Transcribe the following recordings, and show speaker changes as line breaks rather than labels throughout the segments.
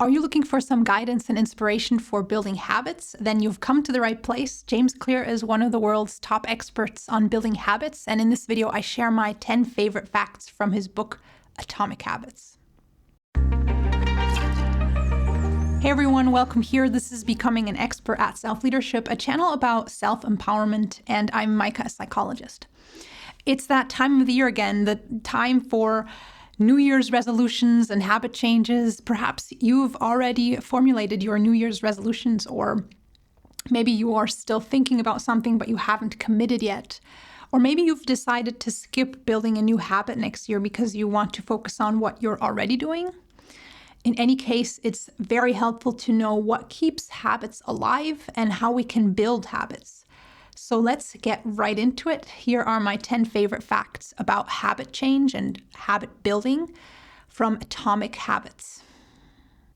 Are you looking for some guidance and inspiration for building habits? Then you've come to the right place. James Clear is one of the world's top experts on building habits, and in this video I share my 10 favorite facts from his book, Atomic Habits. Hey everyone, welcome here. This is Becoming an Expert at Self-Leadership, a channel about self-empowerment, and I'm Maika, a psychologist. It's that time of the year again, the time for New Year's resolutions and habit changes. Perhaps you've already formulated your New Year's resolutions, or maybe you are still thinking about something but you haven't committed yet. Or maybe you've decided to skip building a new habit next year because you want to focus on what you're already doing. In any case, it's very helpful to know what keeps habits alive and how we can build habits. So let's get right into it. Here are my 10 favorite facts about habit change and habit building from Atomic Habits.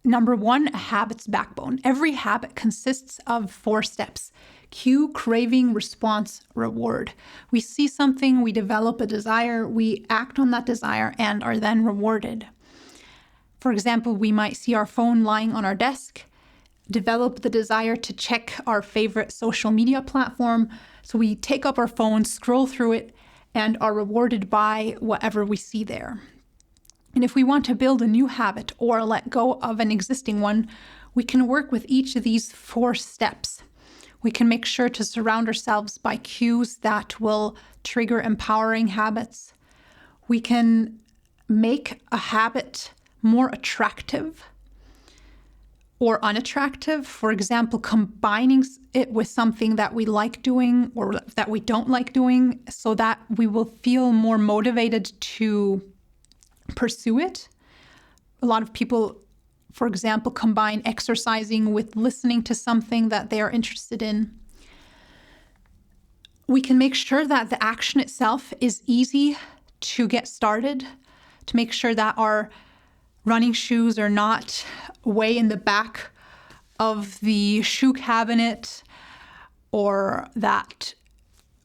Number 1, a habit's backbone. Every habit consists of 4 steps: cue, craving, response, reward. We see something, we develop a desire, we act on that desire, and are then rewarded. For example, we might see our phone lying on our desk, develop the desire to check our favorite social media platform. So we take up our phone, scroll through it, and are rewarded by whatever we see there. And if we want to build a new habit or let go of an existing one, we can work with each of these 4 steps. We can make sure to surround ourselves by cues that will trigger empowering habits. We can make a habit more attractive or unattractive. For example, combining it with something that we like doing or that we don't like doing, so that we will feel more motivated to pursue it. A lot of people, for example, combine exercising with listening to something that they are interested in. We can make sure that the action itself is easy to get started, to make sure that our running shoes are not way in the back of the shoe cabinet, or that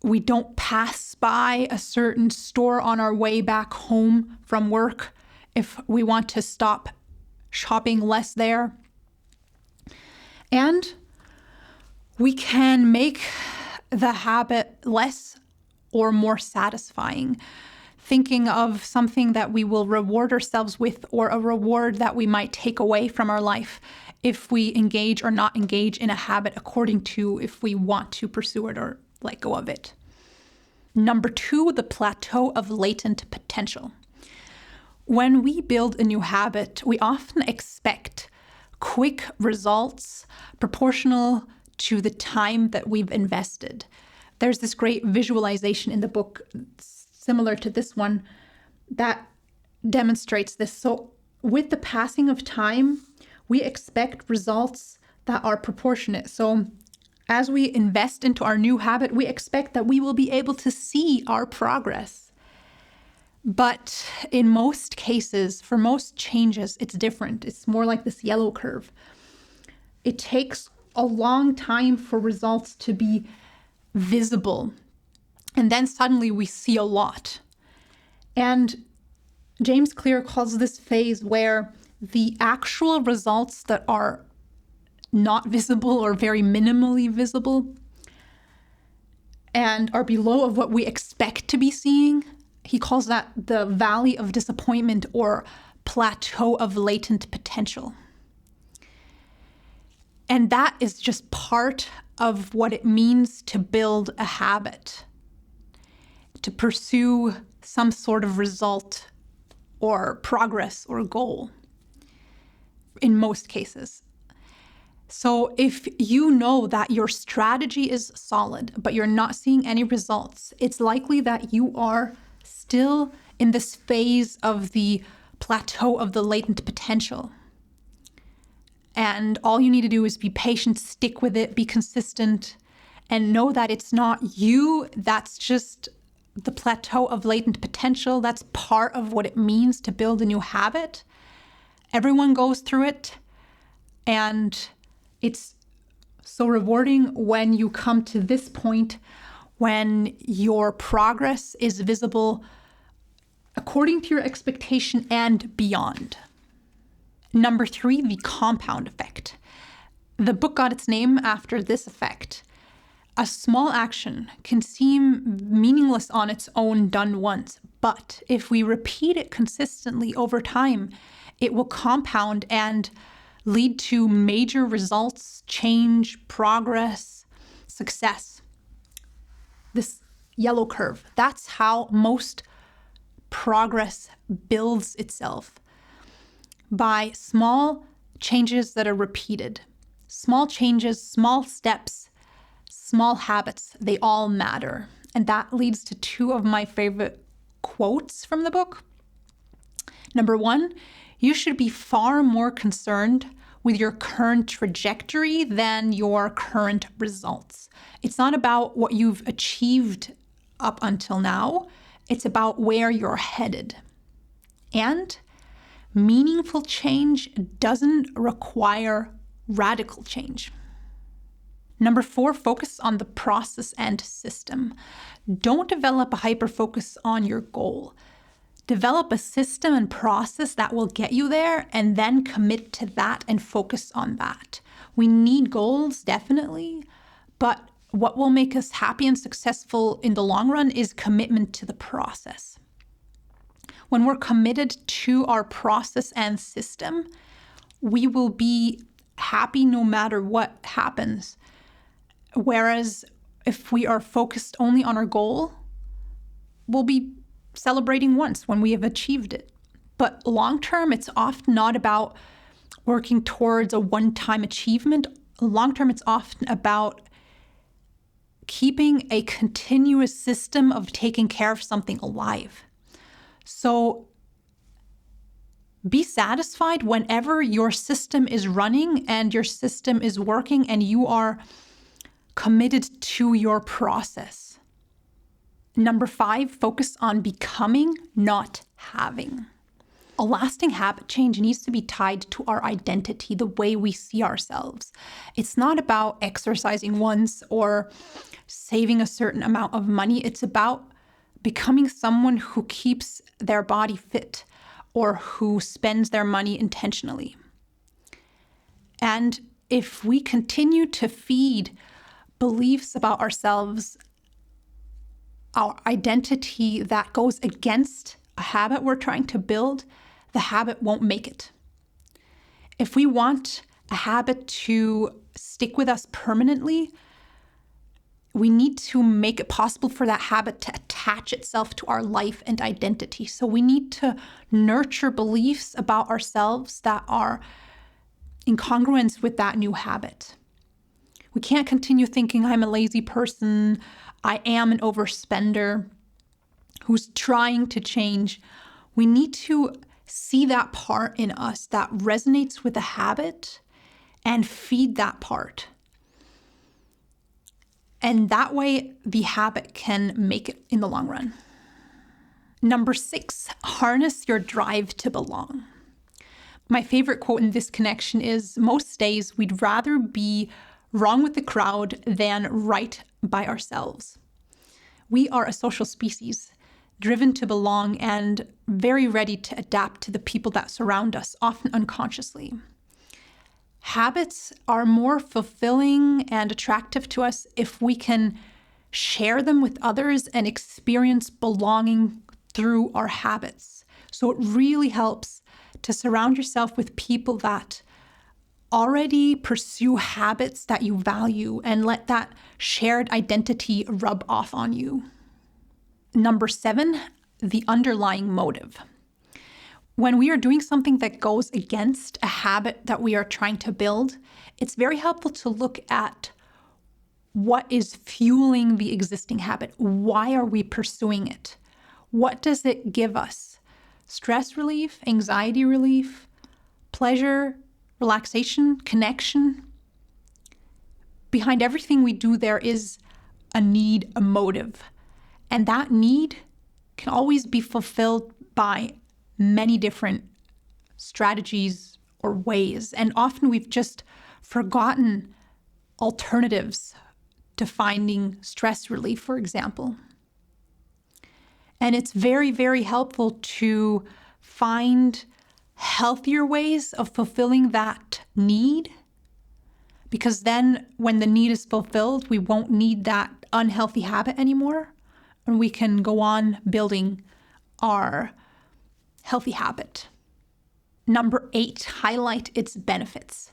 we don't pass by a certain store on our way back home from work if we want to stop shopping less there. And we can make the habit less or more satisfying, thinking of something that we will reward ourselves with, or a reward that we might take away from our life if we engage or not engage in a habit, according to if we want to pursue it or let go of it. Number 2, the plateau of latent potential. When we build a new habit, we often expect quick results proportional to the time that we've invested. There's this great visualization in the book similar to this one that demonstrates this. So with the passing of time, we expect results that are proportionate. So as we invest into our new habit, we expect that we will be able to see our progress. But in most cases, for most changes, it's different. It's more like this yellow curve. It takes a long time for results to be visible. And then suddenly we see a lot. And James Clear calls this phase where the actual results that are not visible or very minimally visible and are below of what we expect to be seeing, he calls that the valley of disappointment or plateau of latent potential. And that is just part of what it means to build a habit, to pursue some sort of result or progress or goal in most cases. So if you know that your strategy is solid, but you're not seeing any results, it's likely that you are still in this phase of the plateau of the latent potential. And all you need to do is be patient, stick with it, be consistent, and know that it's not you, that's just the plateau of latent potential. That's part of what it means to build a new habit. Everyone goes through it, and it's so rewarding when you come to this point when your progress is visible according to your expectation and beyond. Number 3, the compound effect. The book got its name after this effect. A small action can seem meaningless on its own done once, but if we repeat it consistently over time, it will compound and lead to major results, change, progress, success. This yellow curve, that's how most progress builds itself, by small changes that are repeated. Small changes, small steps, small habits, they all matter. And that leads to 2 of my favorite quotes from the book. Number 1, you should be far more concerned with your current trajectory than your current results. It's not about what you've achieved up until now. It's about where you're headed. And meaningful change doesn't require radical change. Number 4, focus on the process and system. Don't develop a hyper-focus on your goal. Develop a system and process that will get you there, and then commit to that and focus on that. We need goals, definitely, but what will make us happy and successful in the long run is commitment to the process. When we're committed to our process and system, we will be happy no matter what happens. Whereas if we are focused only on our goal, we'll be celebrating once when we have achieved it. But long term, it's often not about working towards a one-time achievement. Long term, it's often about keeping a continuous system of taking care of something alive. So be satisfied whenever your system is running and your system is working and you are committed to your process. Number 5, focus on becoming, not having. A lasting habit change needs to be tied to our identity, the way we see ourselves. It's not about exercising once or saving a certain amount of money. It's about becoming someone who keeps their body fit or who spends their money intentionally. And if we continue to feed beliefs about ourselves, our identity that goes against a habit we're trying to build, the habit won't make it. If we want a habit to stick with us permanently, we need to make it possible for that habit to attach itself to our life and identity. So we need to nurture beliefs about ourselves that are in congruence with that new habit. We can't continue thinking I'm a lazy person, I am an overspender who's trying to change. We need to see that part in us that resonates with the habit and feed that part. And that way, the habit can make it in the long run. Number 6, harness your drive to belong. My favorite quote in this connection is, most days we'd rather be wrong with the crowd than right by ourselves. We are a social species, driven to belong and very ready to adapt to the people that surround us, often unconsciously. Habits are more fulfilling and attractive to us if we can share them with others and experience belonging through our habits. So it really helps to surround yourself with people that already pursue habits that you value and let that shared identity rub off on you. Number 7, the underlying motive. When we are doing something that goes against a habit that we are trying to build, it's very helpful to look at what is fueling the existing habit. Why are we pursuing it? What does it give us? Stress relief, anxiety relief, pleasure, relaxation, connection. Behind everything we do, there is a need, a motive. And that need can always be fulfilled by many different strategies or ways. And often we've just forgotten alternatives to finding stress relief, for example. And it's very, very helpful to find healthier ways of fulfilling that need. Because then when the need is fulfilled, we won't need that unhealthy habit anymore. And we can go on building our healthy habit. Number 8, highlight its benefits.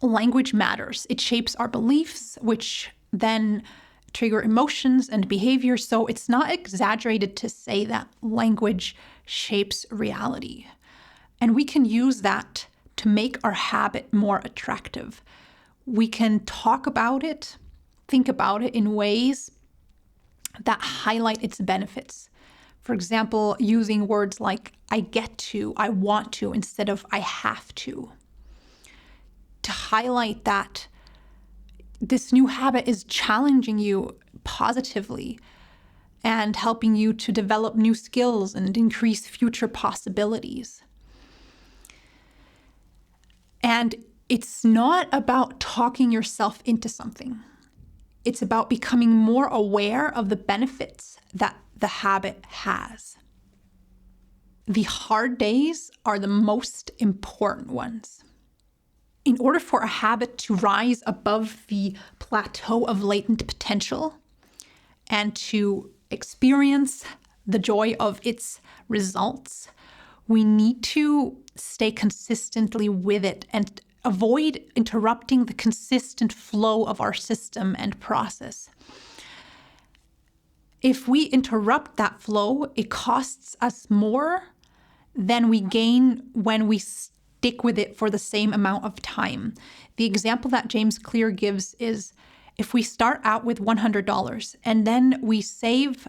Language matters. It shapes our beliefs, which then trigger emotions and behavior. So it's not exaggerated to say that language shapes reality. And we can use that to make our habit more attractive. We can talk about it, think about it in ways that highlight its benefits. For example, using words like I get to, I want to, instead of I have to highlight that this new habit is challenging you positively and helping you to develop new skills and increase future possibilities. And it's not about talking yourself into something. It's about becoming more aware of the benefits that the habit has. The hard days are the most important ones. In order for a habit to rise above the plateau of latent potential and to experience the joy of its results, we need to stay consistently with it and avoid interrupting the consistent flow of our system and process. If we interrupt that flow, it costs us more than we gain when we stick with it for the same amount of time. The example that James Clear gives is if we start out with $100 and then we save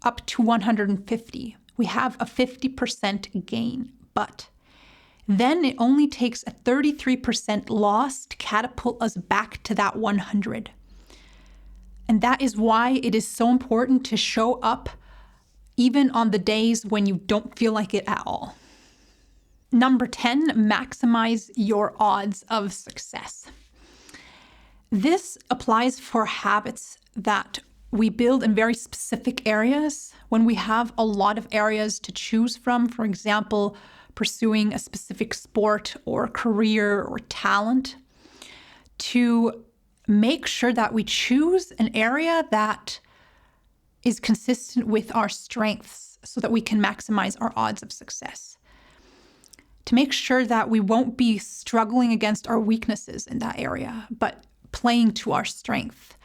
up to $150, we have a 50% gain, but then it only takes a 33% loss to catapult us back to that 100. And that is why it is so important to show up even on the days when you don't feel like it at all. Number 10, maximize your odds of success. This applies for habits that we build in very specific areas. When we have a lot of areas to choose from, for example, pursuing a specific sport or career or talent, to make sure that we choose an area that is consistent with our strengths so that we can maximize our odds of success. To make sure that we won't be struggling against our weaknesses in that area, but playing to our strength.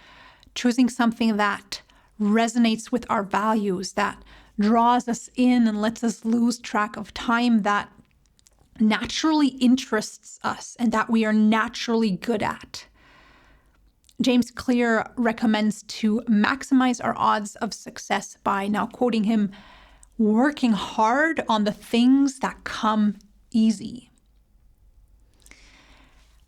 Choosing something that resonates with our values, that draws us in and lets us lose track of time, that naturally interests us and that we are naturally good at. James Clear recommends to maximize our odds of success by, now quoting him, working hard on the things that come easy.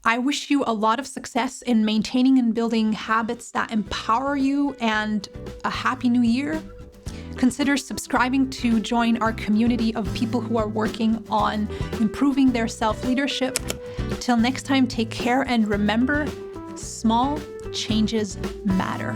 I wish you a lot of success in maintaining and building habits that empower you, and a happy new year. Consider subscribing to join our community of people who are working on improving their self-leadership. Till next time, take care and remember, small changes matter.